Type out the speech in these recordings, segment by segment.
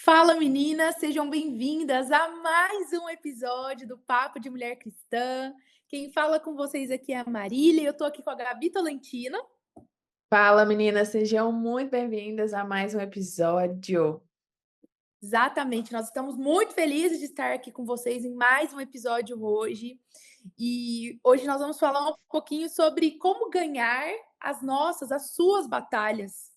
Fala meninas, sejam bem-vindas a mais um episódio do Papo de Mulher Cristã. Quem fala com vocês aqui é a Marília e eu tô aqui com a Gabi Tolentino. Fala, meninas, sejam muito bem-vindas a mais um episódio. Exatamente, nós estamos muito felizes de estar aqui com vocês em mais um episódio hoje. E hoje nós vamos falar um pouquinho sobre como ganhar as suas batalhas.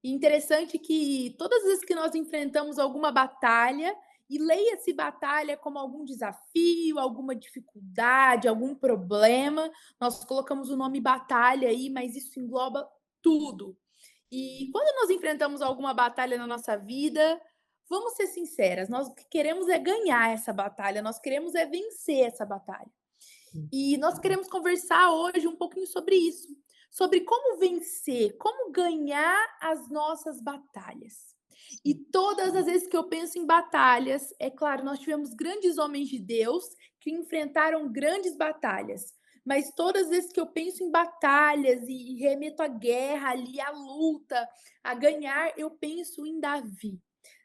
E interessante que todas as vezes que nós enfrentamos alguma batalha, e leia-se batalha como algum desafio, alguma dificuldade, algum problema, nós colocamos o nome batalha aí, mas isso engloba tudo. E quando nós enfrentamos alguma batalha na nossa vida, vamos ser sinceras, nós o que queremos é ganhar essa batalha, nós queremos é vencer essa batalha. E nós queremos conversar hoje um pouquinho sobre isso, sobre como vencer, como ganhar as nossas batalhas. E todas as vezes que eu penso em batalhas, é claro, nós tivemos grandes homens de Deus que enfrentaram grandes batalhas. Mas todas as vezes que eu penso em batalhas e remeto à guerra ali, à luta, a ganhar, eu penso em Davi.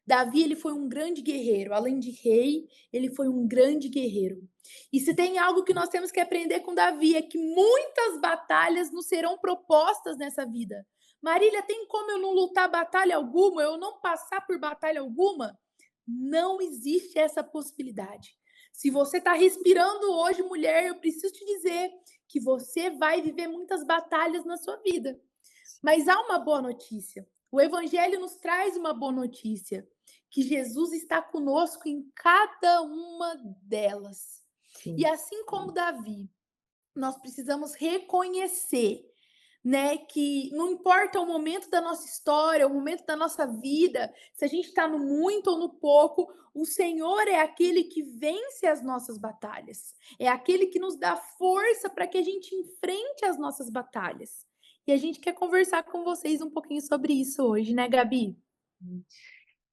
Davi, ele foi um grande guerreiro, além de rei, ele foi um grande guerreiro. E se tem algo que nós temos que aprender com Davi é que muitas batalhas nos serão propostas nessa vida. Marília, tem como eu não lutar batalha alguma, eu não passar por batalha alguma? Não existe essa possibilidade. Se você está respirando hoje, mulher, eu preciso te dizer que você vai viver muitas batalhas na sua vida. Mas há uma boa notícia. O Evangelho nos traz uma boa notícia, que Jesus está conosco em cada uma delas. E Sim. assim como Davi, nós precisamos reconhecer, né, que não importa o momento da nossa história, o momento da nossa vida, se a gente está no muito ou no pouco, o Senhor é aquele que vence as nossas batalhas, é aquele que nos dá força para que a gente enfrente as nossas batalhas. E a gente quer conversar com vocês um pouquinho sobre isso hoje, né, Gabi?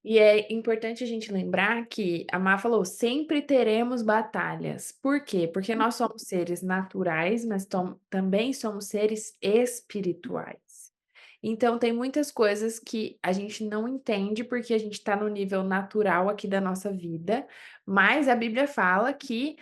E é importante a gente lembrar que a Má falou: sempre teremos batalhas. Por quê? Porque nós somos seres naturais, mas também somos seres espirituais. Então, tem muitas coisas que a gente não entende porque a gente está no nível natural aqui da nossa vida, mas a Bíblia fala que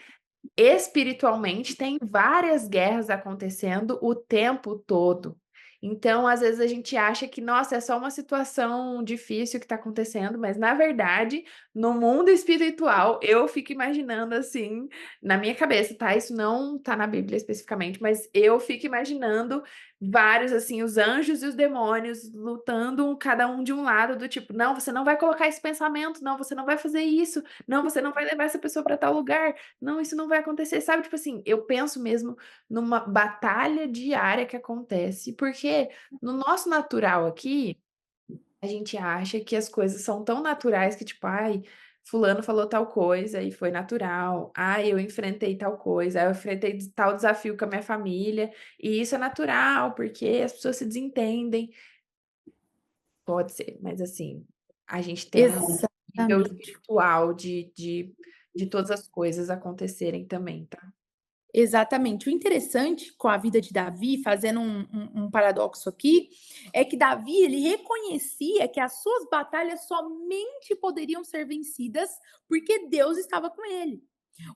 espiritualmente, tem várias guerras acontecendo o tempo todo. Então, às vezes, a gente acha que, nossa, é só uma situação difícil que está acontecendo, mas na verdade, no mundo espiritual, eu fico imaginando assim, na minha cabeça, tá? Isso não tá na Bíblia especificamente, mas eu fico imaginando vários, assim, os anjos e os demônios lutando, cada um de um lado, do tipo, não, você não vai colocar esse pensamento, não, você não vai fazer isso, não, você não vai levar essa pessoa para tal lugar. Não, isso não vai acontecer, sabe, tipo assim, eu penso mesmo numa batalha diária que acontece, porque no nosso natural aqui, a gente acha que as coisas são tão naturais que tipo: "Ai, fulano falou tal coisa e foi natural. Ai, eu enfrentei tal coisa, eu enfrentei tal desafio com a minha família, e isso é natural, porque as pessoas se desentendem". Pode ser, mas assim, a gente tem um nível Exatamente. espiritual de todas as coisas acontecerem também, tá? Exatamente. O interessante com a vida de Davi, fazendo um paradoxo aqui, é que Davi ele reconhecia que as suas batalhas somente poderiam ser vencidas porque Deus estava com ele.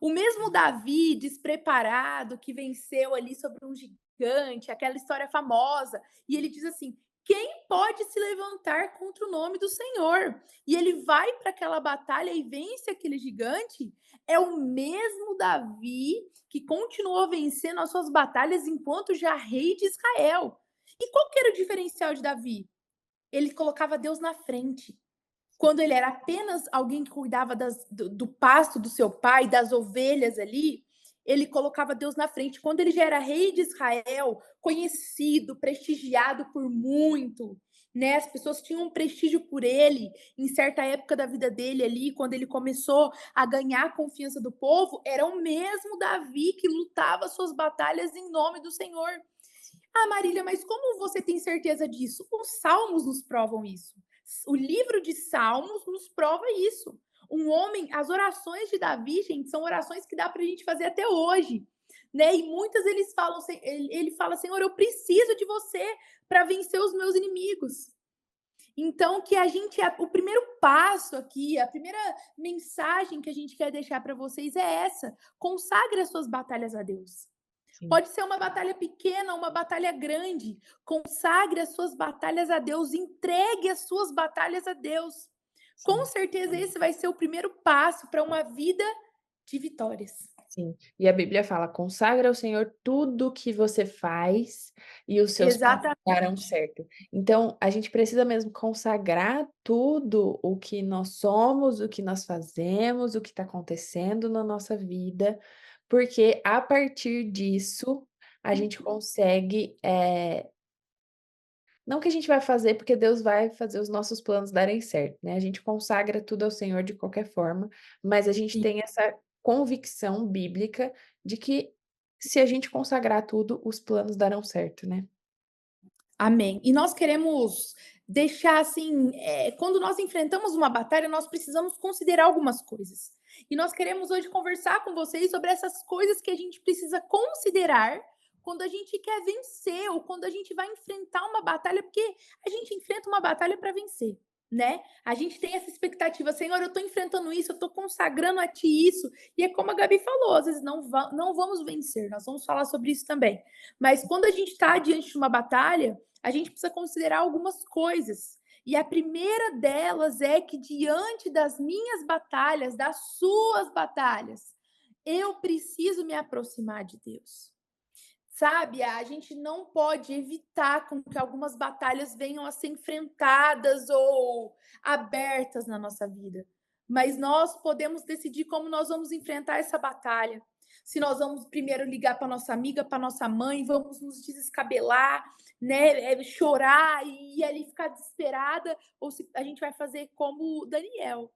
O mesmo Davi despreparado que venceu ali sobre um gigante, aquela história famosa, e ele diz assim: quem pode se levantar contra o nome do Senhor? E ele vai para aquela batalha e vence aquele gigante. É o mesmo Davi que continuou vencendo as suas batalhas enquanto já rei de Israel. E qual que era o diferencial de Davi? Ele colocava Deus na frente. Quando ele era apenas alguém que cuidava do pasto do seu pai, das ovelhas ali, ele colocava Deus na frente. Quando ele já era rei de Israel, conhecido, prestigiado por muito, né? As pessoas tinham um prestígio por ele em certa época da vida dele ali, quando ele começou a ganhar a confiança do povo, era o mesmo Davi que lutava suas batalhas em nome do Senhor. Ah, Marília, mas como você tem certeza disso? Os salmos nos provam isso. O livro de Salmos nos prova isso. Um homem, as orações de Davi, gente, são orações que dá para a gente fazer até hoje, né? E muitas eles falam, ele fala, Senhor, eu preciso de você para vencer os meus inimigos. Então, que a gente o primeiro passo aqui, a primeira mensagem que a gente quer deixar para vocês é essa: consagre as suas batalhas a Deus. Sim, Pode ser uma batalha pequena, uma batalha grande. Consagre as suas batalhas a Deus, entregue as suas batalhas a Deus. Com sim. certeza esse vai ser o primeiro passo para uma vida de vitórias. Sim, e a Bíblia fala: "Consagra ao Senhor tudo o que você faz, e os seus passos darão Exatamente. certo". Então, a gente precisa mesmo consagrar tudo o que nós somos, o que nós fazemos, o que está acontecendo na nossa vida, porque a partir disso, a gente consegue, não que a gente vai fazer, porque Deus vai fazer os nossos planos darem certo, né, a gente consagra tudo ao Senhor de qualquer forma, mas a gente Sim. tem essa convicção bíblica de que se a gente consagrar tudo, os planos darão certo, né. Amém. E nós queremos deixar assim, quando nós enfrentamos uma batalha, nós precisamos considerar algumas coisas. E nós queremos hoje conversar com vocês sobre essas coisas que a gente precisa considerar quando a gente quer vencer ou quando a gente vai enfrentar uma batalha, porque a gente enfrenta uma batalha para vencer, né? A gente tem essa expectativa, Senhor, eu estou enfrentando isso, eu estou consagrando a Ti isso. E é como a Gabi falou, às vezes não vamos vencer, nós vamos falar sobre isso também. Mas quando a gente está diante de uma batalha, a gente precisa considerar algumas coisas. E a primeira delas é que diante das minhas batalhas, das suas batalhas, eu preciso me aproximar de Deus. Sabe, a gente não pode evitar com que algumas batalhas venham a ser enfrentadas ou abertas na nossa vida. Mas nós podemos decidir como nós vamos enfrentar essa batalha. Se nós vamos primeiro ligar para nossa amiga, para nossa mãe, vamos nos desescabelar, né, chorar e ali ficar desesperada, ou se a gente vai fazer como Daniel,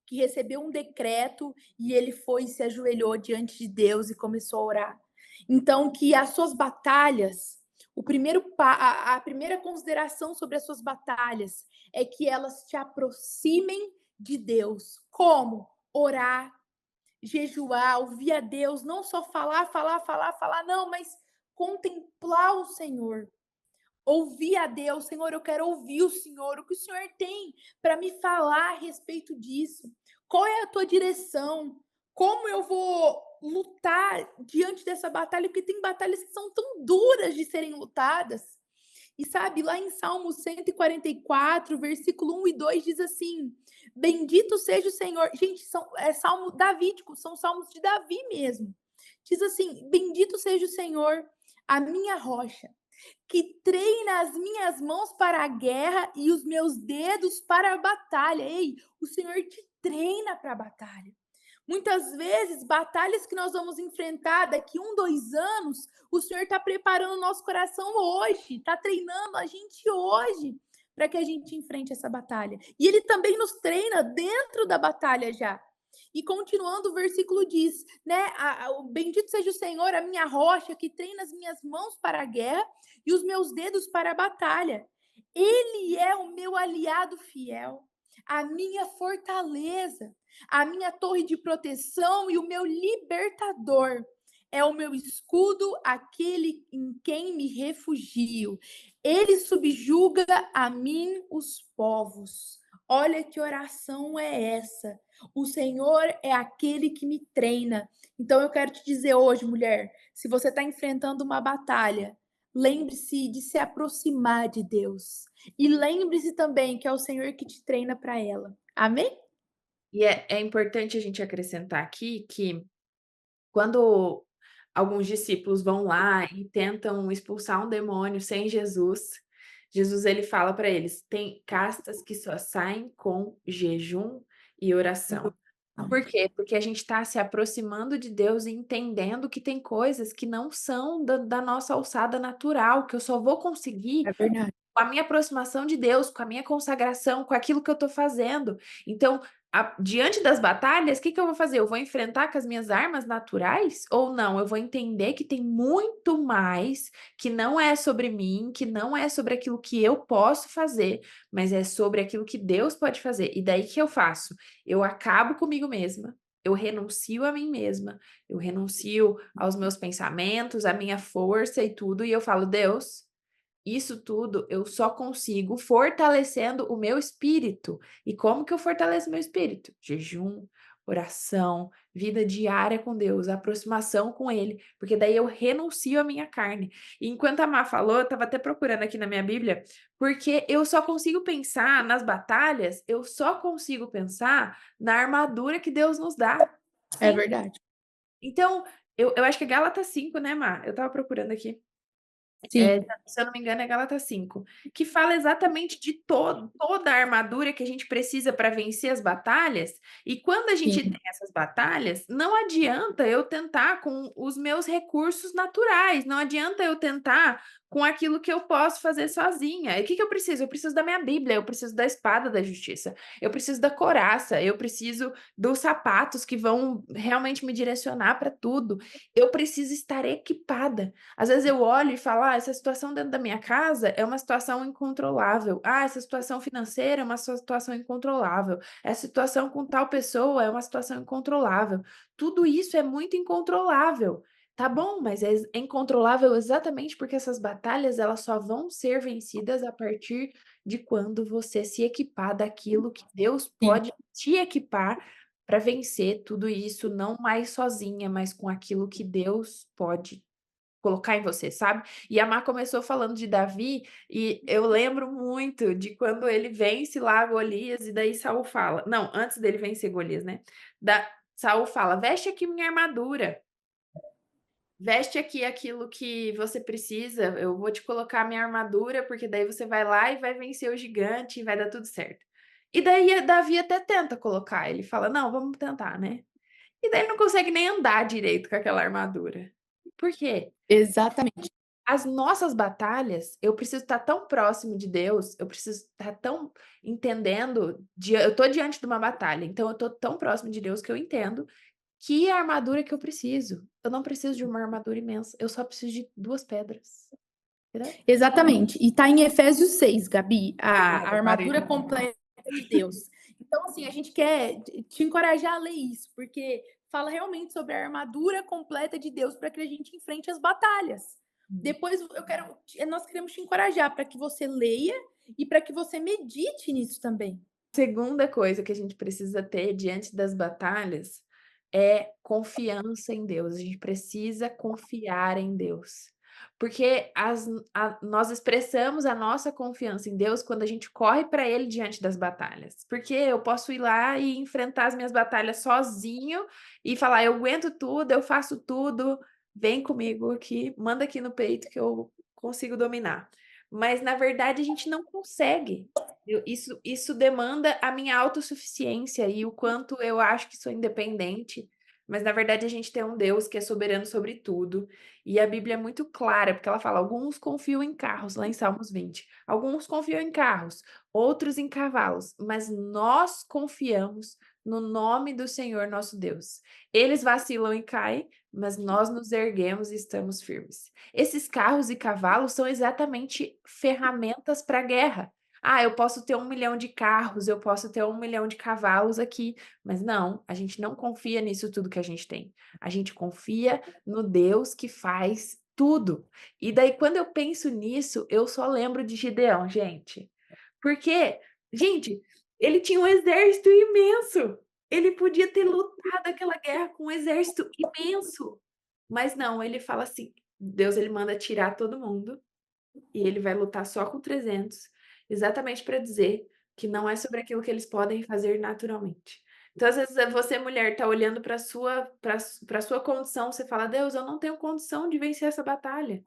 que recebeu um decreto e ele foi e se ajoelhou diante de Deus e começou a orar. Então, que as suas batalhas, a primeira consideração sobre as suas batalhas é que elas te aproximem de Deus. Como? Orar, jejuar, ouvir a Deus, não só falar, falar, falar, falar, não, mas contemplar o Senhor. Ouvir a Deus, Senhor, eu quero ouvir o Senhor, o que o Senhor tem para me falar a respeito disso? Qual é a tua direção? Como eu vou lutar diante dessa batalha? Porque tem batalhas que são tão duras de serem lutadas. E sabe, lá em Salmo 144, versículo 1 e 2 diz assim: Bendito seja o Senhor. Gente, é salmo davídico, são salmos de Davi mesmo. Diz assim: Bendito seja o Senhor, a minha rocha que treina as minhas mãos para a guerra e os meus dedos para a batalha. Ei, o Senhor te treina para a batalha. Muitas vezes, batalhas que nós vamos enfrentar daqui 1, 2 anos, o Senhor está preparando o nosso coração hoje, está treinando a gente hoje para que a gente enfrente essa batalha. E Ele também nos treina dentro da batalha já. E continuando, o versículo diz, né? O bendito seja o Senhor, a minha rocha, que treina as minhas mãos para a guerra e os meus dedos para a batalha. Ele é o meu aliado fiel, a minha fortaleza, a minha torre de proteção e o meu libertador. É o meu escudo, aquele em quem me refugio. Ele subjuga a mim os povos. Olha que oração é essa. O Senhor é aquele que me treina. Então eu quero te dizer hoje, mulher, se você está enfrentando uma batalha, lembre-se de se aproximar de Deus. E lembre-se também que é o Senhor que te treina para ela. Amém? E é importante a gente acrescentar aqui que quando alguns discípulos vão lá e tentam expulsar um demônio sem Jesus, Jesus ele fala para eles: "Tem castas que só saem com jejum e oração". Por quê? Porque a gente está se aproximando de Deus e entendendo que tem coisas que não são da nossa alçada natural, que eu só vou conseguir É verdade. com a minha aproximação de Deus, com a minha consagração, com aquilo que eu estou fazendo. Então, diante das batalhas, o que que eu vou fazer? Eu vou enfrentar com as minhas armas naturais ou não? Eu vou entender que tem muito mais, que não é sobre mim, que não é sobre aquilo que eu posso fazer, mas é sobre aquilo que Deus pode fazer. E daí que eu faço? Eu acabo comigo mesma. Eu renuncio a mim mesma, eu renuncio aos meus pensamentos, à minha força e tudo, e eu falo: Deus, isso tudo eu só consigo fortalecendo o meu espírito. E como que eu fortaleço meu espírito? Jejum, oração, vida diária com Deus, aproximação com Ele, porque daí eu renuncio à minha carne. E enquanto a Má falou, eu estava até procurando aqui na minha Bíblia, porque eu só consigo pensar nas batalhas, eu só consigo pensar na armadura que Deus nos dá. É Sim. verdade. Então, eu acho que é Gálatas 5, né, Má? Eu estava procurando aqui. Sim, Se eu não me engano é Gálatas 5, que fala exatamente de toda a armadura que a gente precisa para vencer as batalhas, e quando a gente sim. tem essas batalhas, não adianta eu tentar com os meus recursos naturais, não adianta eu tentar com aquilo que eu posso fazer sozinha. E o que que eu preciso? Eu preciso da minha Bíblia, eu preciso da espada da justiça, eu preciso da couraça, eu preciso dos sapatos que vão realmente me direcionar para tudo. Eu preciso estar equipada. Às vezes eu olho e falo: "Ah, essa situação dentro da minha casa é uma situação incontrolável. Ah, essa situação financeira é uma situação incontrolável. Essa situação com tal pessoa é uma situação incontrolável". Tudo isso é muito incontrolável. Tá bom, mas é incontrolável exatamente porque essas batalhas, elas só vão ser vencidas a partir de quando você se equipar daquilo que Deus Sim. pode te equipar para vencer tudo isso, não mais sozinha, mas com aquilo que Deus pode colocar em você, sabe. E a Má começou falando de Davi, e eu lembro muito de quando ele vence lá Golias, e daí Saul fala não, antes dele vencer Golias, né, da Saul fala: "Veste aqui minha armadura, veste aqui aquilo que você precisa, eu vou te colocar minha armadura, porque daí você vai lá e vai vencer o gigante e vai dar tudo certo". E daí Davi até tenta colocar, ele fala: "Não, vamos tentar, né". E daí ele não consegue nem andar direito com aquela armadura. Por quê? Exatamente. As nossas batalhas, eu preciso estar tão próximo de Deus, eu preciso estar tão entendendo eu tô diante de uma batalha, então eu tô tão próximo de Deus que eu entendo que a armadura que eu preciso. Eu não preciso de uma armadura imensa, eu só preciso de 2 pedras, entendeu? Exatamente. E tá em Efésios 6, Gabi, a Preparei. armadura completa de Deus. Então, assim, a gente quer te encorajar a ler isso, porque fala realmente sobre a armadura completa de Deus para que a gente enfrente as batalhas. Depois nós queremos te encorajar para que você leia e para que você medite nisso também. Segunda coisa que a gente precisa ter diante das batalhas é confiança em Deus. A gente precisa confiar em Deus. Porque nós expressamos a nossa confiança em Deus quando a gente corre para Ele diante das batalhas. Porque eu posso ir lá e enfrentar as minhas batalhas sozinho e falar: eu aguento tudo, eu faço tudo, vem comigo aqui, manda aqui no peito que eu consigo dominar. Mas na verdade a gente não consegue. Isso demanda a minha autossuficiência e o quanto eu acho que sou independente, mas na verdade a gente tem um Deus que é soberano sobre tudo, e a Bíblia é muito clara, porque ela fala: "Alguns confiam em carros", lá em Salmos 20. "Alguns confiam em carros, outros em cavalos, mas nós confiamos no nome do Senhor nosso Deus. Eles vacilam e caem, mas nós nos erguemos e estamos firmes". Esses carros e cavalos são exatamente ferramentas para a guerra. Ah, eu posso ter 1 milhão de carros, eu posso ter 1 milhão de cavalos aqui, mas não, a gente não confia nisso tudo que a gente tem. A gente confia no Deus que faz tudo. E daí quando eu penso nisso, eu só lembro de Gideão, gente. Porque, gente, ele tinha um exército imenso. Ele podia ter lutado aquela guerra com um exército imenso. Mas não, ele fala assim, Deus ele manda tirar todo mundo e ele vai lutar só com 300, exatamente para dizer que não é sobre aquilo que eles podem fazer naturalmente. Então, às vezes, você mulher está olhando para sua condição, você fala: "Deus, eu não tenho condição de vencer essa batalha.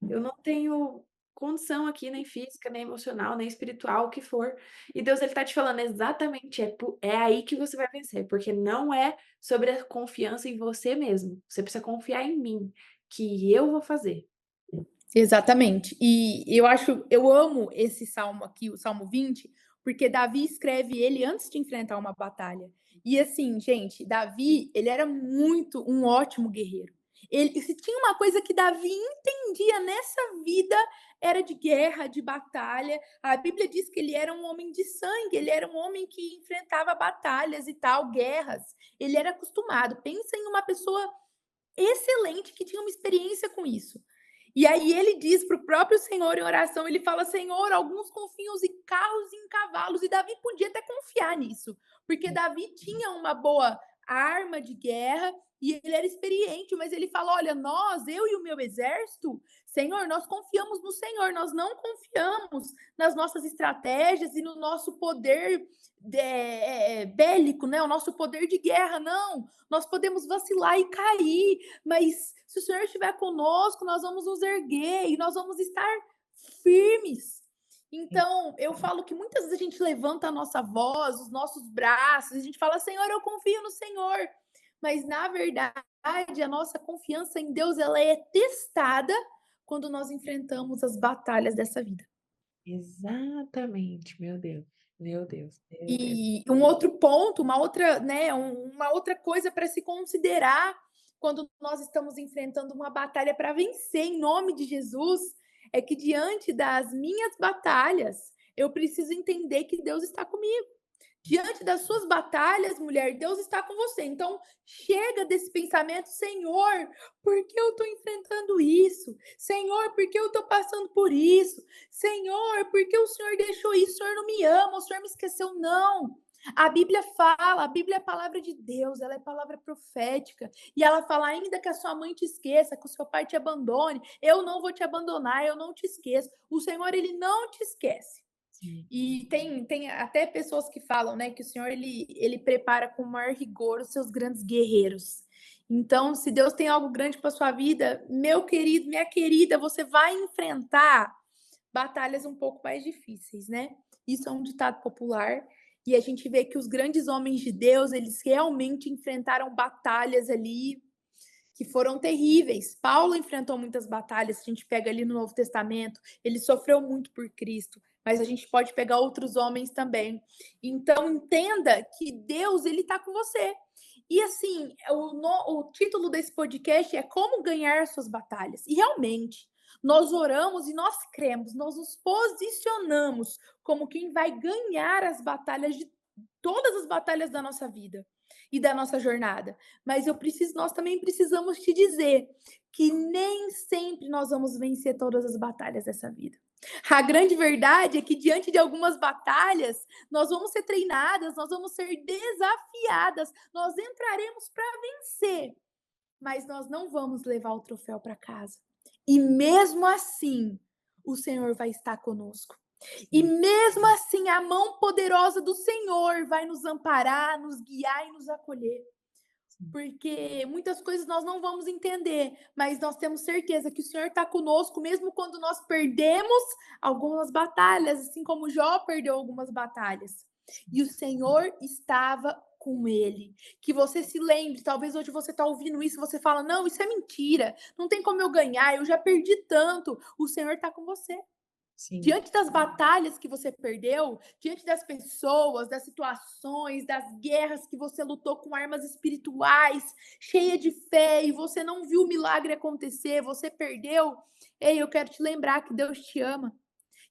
Eu não tenho condição aqui, nem física, nem emocional, nem espiritual, o que for". E Deus ele está te falando exatamente, é aí que você vai vencer, porque não é sobre a confiança em você mesmo, você precisa confiar em mim, que eu vou fazer. Exatamente. E eu amo esse salmo aqui, o Salmo 20, porque Davi escreve ele antes de enfrentar uma batalha. E assim, gente, Davi, ele era muito um ótimo guerreiro. Ele se tinha uma coisa que Davi entendia nessa vida, era de guerra, de batalha. A Bíblia diz que ele era um homem de sangue, ele era um homem que enfrentava batalhas e tal, guerras. Ele era acostumado. Pensa em uma pessoa excelente que tinha uma experiência com isso. E aí ele diz para o próprio Senhor em oração, ele fala: "Senhor, alguns confiam em carros e em cavalos", e Davi podia até confiar nisso, porque Davi tinha uma boa arma de guerra e ele era experiente, mas ele fala: "Olha, eu e o meu exército, Senhor, nós confiamos no Senhor, nós não confiamos nas nossas estratégias e no nosso poder bélico, né, o nosso poder de guerra, não. Nós podemos vacilar e cair, mas se o Senhor estiver conosco, nós vamos nos erguer e nós vamos estar firmes. Então, eu falo que muitas vezes a gente levanta a nossa voz, os nossos braços, a gente fala: Senhor, eu confio no Senhor. Mas, na verdade, a nossa confiança em Deus ela é testada quando nós enfrentamos as batalhas dessa vida. Exatamente, meu Deus, meu Deus, meu Deus. E um outro ponto, uma outra, né, uma outra coisa para se considerar quando nós estamos enfrentando uma batalha para vencer em nome de Jesus, é que diante das minhas batalhas, eu preciso entender que Deus está comigo. Diante das suas batalhas, mulher, Deus está com você. Então, chega desse pensamento, Senhor, por que eu estou enfrentando isso? Senhor, por que eu estou passando por isso? Senhor, por que o Senhor deixou isso? O Senhor não me ama, o Senhor me esqueceu. Não. A Bíblia fala, a Bíblia é a palavra de Deus, ela é palavra profética. E ela fala, ainda que a sua mãe te esqueça, que o seu pai te abandone, eu não vou te abandonar, eu não te esqueço. O Senhor, ele não te esquece. Sim, E tem até pessoas que falam, né, que o Senhor ele prepara com maior rigor os seus grandes guerreiros. Então, se Deus tem algo grande para sua vida, meu querido, minha querida, você vai enfrentar batalhas um pouco mais difíceis, né? Isso é um ditado popular e a gente vê que os grandes homens de Deus, eles realmente enfrentaram batalhas ali que foram terríveis. Paulo enfrentou muitas batalhas, a gente pega ali no Novo Testamento, ele sofreu muito por Cristo, mas a gente pode pegar outros homens também. Então entenda que Deus ele está com você. E assim, o título desse podcast é Como Ganhar Suas Batalhas. E realmente, nós oramos e nós cremos, nós nos posicionamos como quem vai ganhar as batalhas de todas as batalhas da nossa vida e da nossa jornada. Mas nós também precisamos te dizer que nem sempre nós vamos vencer todas as batalhas dessa vida. A grande verdade é que diante de algumas batalhas, nós vamos ser treinadas, nós vamos ser desafiadas, nós entraremos para vencer, mas nós não vamos levar o troféu para casa. E mesmo assim, o Senhor vai estar conosco. E sim, mesmo assim, a mão poderosa do Senhor vai nos amparar, nos guiar e nos acolher. sim. Porque muitas coisas nós não vamos entender, mas nós temos certeza que o Senhor está conosco, mesmo quando nós perdemos algumas batalhas, assim como Jó perdeu algumas batalhas. E o Senhor estava com ele. Que você se lembre, talvez hoje você está ouvindo isso e você fala: não, isso é mentira, não tem como eu ganhar, eu já perdi tanto. O Senhor está com você. Sim. Diante das batalhas que você perdeu, diante das pessoas, das situações, das guerras que você lutou com armas espirituais, cheia de fé, e você não viu o milagre acontecer, você perdeu. Ei, eu quero te lembrar que Deus te ama,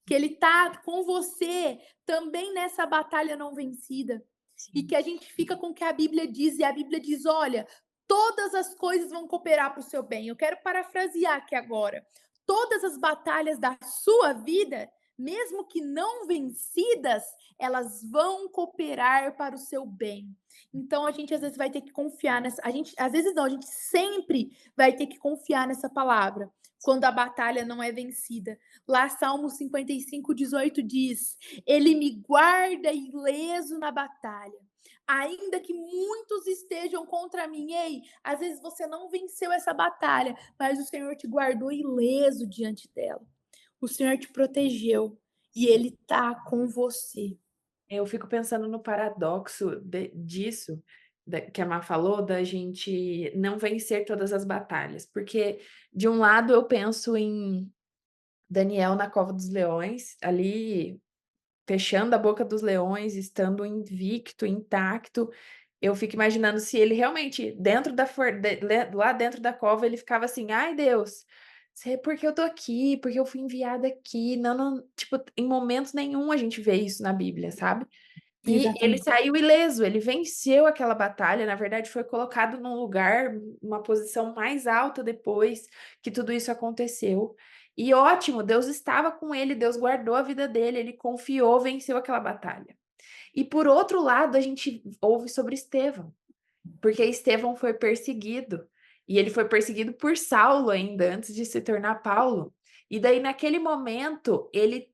que Ele está com você também nessa batalha não vencida. E Sim, que a gente fica com o que a Bíblia diz, e a Bíblia diz: olha, todas as coisas vão cooperar para o seu bem. Eu quero parafrasear aqui agora. Todas as batalhas da sua vida, mesmo que não vencidas, elas vão cooperar para o seu bem. Então a gente às vezes vai ter que confiar nessa, a gente às vezes não, a gente sempre vai ter que confiar nessa palavra quando a batalha não é vencida. Lá Salmo 55:18 diz: Ele me guarda ileso na batalha. Ainda que muitos estejam contra mim, ei, às vezes você não venceu essa batalha, mas o Senhor te guardou ileso diante dela. O Senhor te protegeu e sim. Ele tá com você. Eu fico pensando no paradoxo disso, que a Má falou, da gente não vencer todas as batalhas, porque de um lado eu penso em Daniel na cova dos leões, ali fechando a boca dos leões, estando invicto, intacto. Eu fico imaginando se ele realmente dentro da for de le lá dentro da cova ele ficava assim: "Ai Deus, porque eu tô aqui, porque eu fui enviado aqui", não, tipo, em momentos nenhum a gente vê isso na Bíblia, sabe. E ele Exatamente. saiu ileso, ele venceu aquela batalha, na verdade foi colocado num lugar, uma posição mais alta depois que tudo isso aconteceu. E ótimo, Deus estava com ele, Deus guardou a vida dele, ele confiou, venceu aquela batalha. E por outro lado, a gente ouve sobre Estevão. Porque Estevão foi perseguido, e ele foi perseguido por Saulo ainda, antes de se tornar Paulo. E daí naquele momento, ele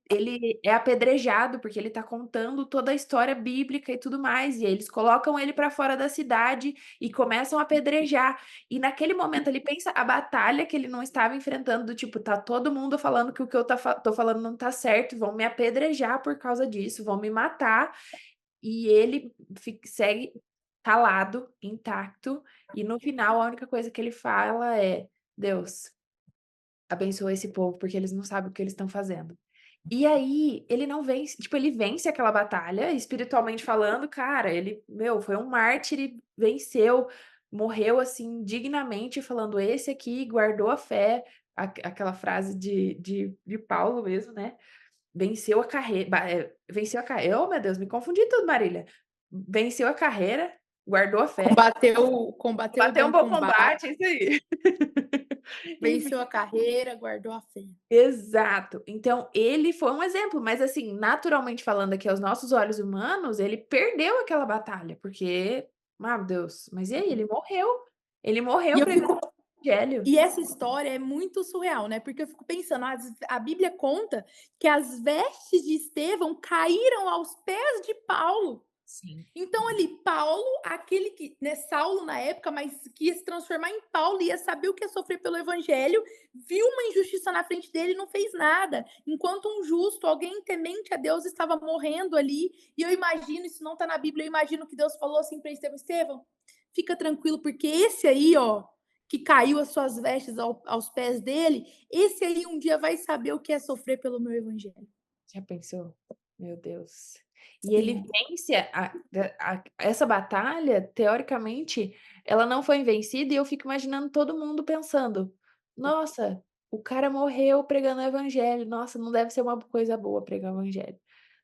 é apedrejado, porque ele está contando toda a história bíblica e tudo mais, e eles colocam ele para fora da cidade e começam a apedrejar. E naquele momento ele pensa a batalha que ele não estava enfrentando, do tipo, tá todo mundo falando que o que eu tô falando não tá certo, vão me apedrejar por causa disso, vão me matar. E ele segue calado, intacto, e no final a única coisa que ele fala é: "Deus, abençoa esse povo, porque eles não sabem o que eles estão fazendo". E aí, ele não vence, tipo, ele vence aquela batalha, espiritualmente falando, cara, ele, meu, foi um mártir e venceu, morreu, assim, dignamente, falando: "Esse aqui guardou a fé", aquela frase de Paulo mesmo, né. Venceu a carreira, venceu a carreira, oh meu Deus, me confundi tudo, Marília. Venceu a carreira, guardou a fé, Combateu o bateu um bom bom combate, combate, é isso aí. Enfim, venceu a carreira, guardou a fé. exato. Então ele foi um exemplo, mas assim, naturalmente falando aqui aos nossos olhos humanos, ele perdeu aquela batalha, porque, meu Deus, mas e aí? Ele E morreu eu pregando fico o evangelho. E essa história é muito surreal, né, porque eu fico pensando, a Bíblia conta que as vestes de Estevão caíram aos pés de Paulo. Sim. Então ali, Paulo, aquele que, né, Saulo na época, mas que ia se transformar em Paulo, ia saber o que é sofrer pelo evangelho, viu uma injustiça na frente dele e não fez nada. Enquanto um justo, alguém temente a Deus estava morrendo ali, e eu imagino, isso não está na Bíblia, eu imagino que Deus falou assim para Estevão: Estevão, fica tranquilo, porque esse aí, ó, que caiu as suas vestes aos pés dele, esse aí um dia vai saber o que é sofrer pelo meu evangelho. Já pensou? Meu Deus. E ele Sim, vence essa batalha, teoricamente, ela não foi vencida e eu fico imaginando todo mundo pensando: "Nossa, o cara morreu pregando o evangelho, nossa, não deve ser uma coisa boa pregar o evangelho.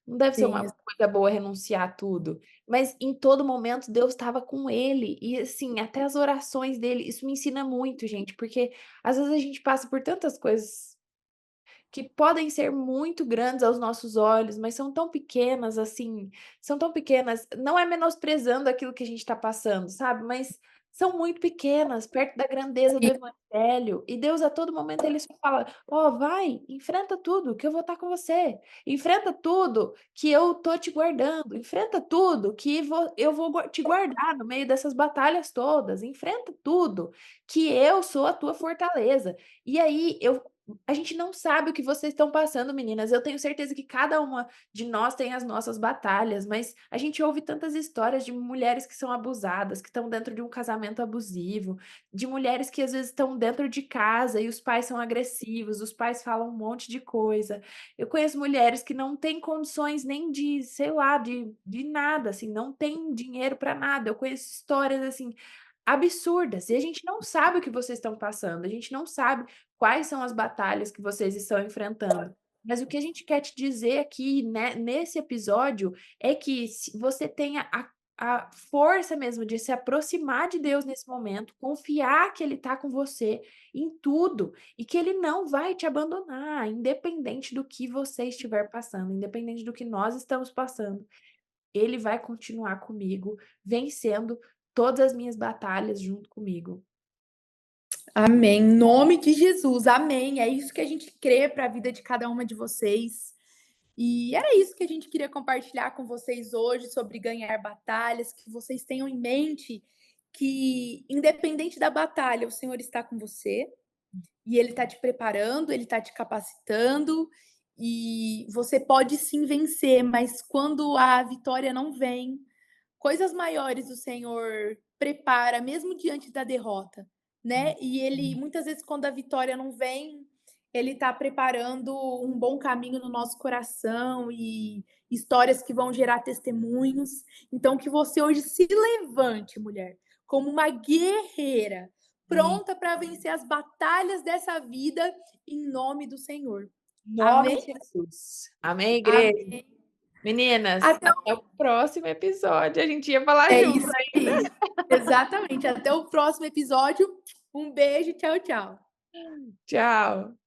Não deve ser uma sim. coisa boa renunciar a tudo". Mas em todo momento Deus estava com ele e, assim, até as orações dele, isso me ensina muito, gente, porque às vezes a gente passa por tantas coisas que podem ser muito grandes aos nossos olhos, mas são tão pequenas, assim, são tão pequenas, não é menosprezando aquilo que a gente está passando, sabe, mas são muito pequenas perto da grandeza do evangelho, e Deus a todo momento ele só fala: "Ó, vai, enfrenta tudo que eu vou estar com você, enfrenta tudo que eu tô te guardando, enfrenta tudo que eu vou te guardar no meio dessas batalhas todas, enfrenta tudo, que eu sou a tua fortaleza". E aí a gente não sabe o que vocês estão passando, meninas. Eu tenho certeza que cada uma de nós tem as nossas batalhas, mas a gente ouve tantas histórias de mulheres que são abusadas, que estão dentro de um casamento abusivo, de mulheres que às vezes estão dentro de casa e os pais são agressivos, os pais falam um monte de coisa. Eu conheço mulheres que não têm condições nem de, sei lá, de nada, assim, não tem dinheiro para nada. Eu conheço histórias assim absurdas, e a gente não sabe o que vocês estão passando, a gente não sabe quais são as batalhas que vocês estão enfrentando. Mas o que a gente quer te dizer aqui, né, nesse episódio, é que se você tenha a força mesmo de se aproximar de Deus nesse momento, confiar que Ele está com você em tudo e que Ele não vai te abandonar, independente do que você estiver passando, independente do que nós estamos passando. Ele vai continuar comigo, vencendo todas as minhas batalhas junto comigo. Amém. Em nome de Jesus, amém. É isso que a gente crê para a vida de cada uma de vocês. E era isso que a gente queria compartilhar com vocês hoje sobre ganhar batalhas, que vocês tenham em mente que, independente da batalha, o Senhor está com você e Ele está te preparando, Ele está te capacitando e você pode sim vencer, mas quando a vitória não vem, coisas maiores o Senhor prepara, mesmo diante da derrota, né? E Ele, muitas vezes, quando a vitória não vem, Ele está preparando um bom caminho no nosso coração e histórias que vão gerar testemunhos. Então, que você hoje se levante, mulher, como uma guerreira, Amém. pronta para vencer as batalhas dessa vida, em nome do Senhor. Em nome Amém? de Jesus. Amém, igreja? Amém. Meninas, Até até o próximo episódio. A gente ia falar É junto isso ainda. aí. Exatamente. Até o próximo episódio. Um beijo. Tchau, tchau. Tchau.